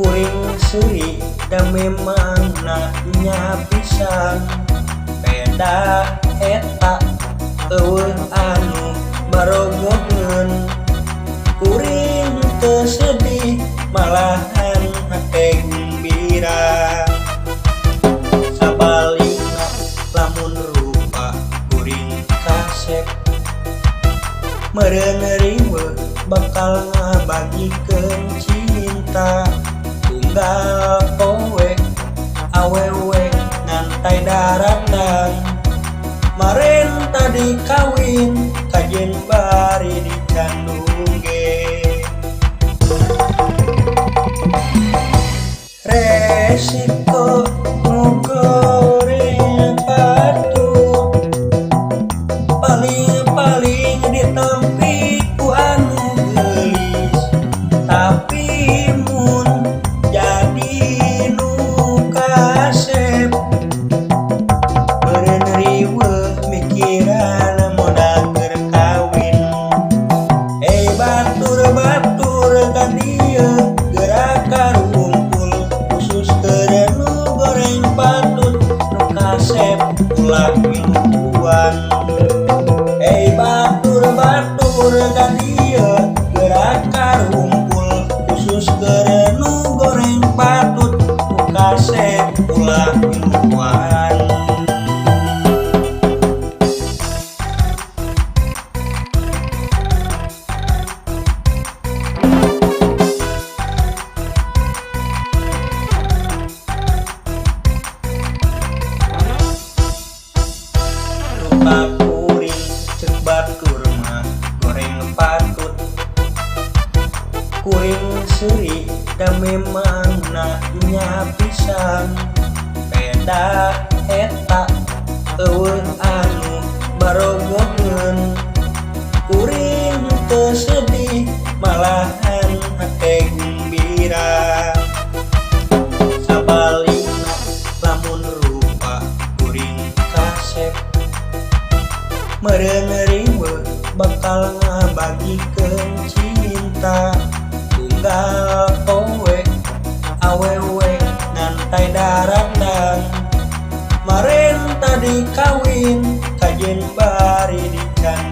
kuring seuri da memang nya pisan peda eta eueuh anu barogoheun kuring teu sedih malahan hate gembira sabalikna lamun rupa kuring kasep meureun riweuh bakal ngabagikeun cinta tunggal poe awewe ngantai daratan maren tadi kawin kajen bari dikandung ge resiko ngogoreng batu paling ditampi ku anu gelis tapi mun jadi nu kasep meureun riweuh mikiran modal keur kawin batur ka dieu gerak rumpul khusus keur nu goreng patut nu kasep ulah minuan batur ka dieu gerak rumpul khusus keur nu goreng patut nu kasep ulah minuan kuring cek batur mah goreng patut kuring seuri da memang nya pisan peda eta eueuh anu barogoheun kuring teu sedih malahan hate gembira sabalikna lamun rupa kuring kasep meureun riweuh bakal ngabagikeun cinta tunggal poe awewe ngantai daratan maren tadi kawin kajen bari dican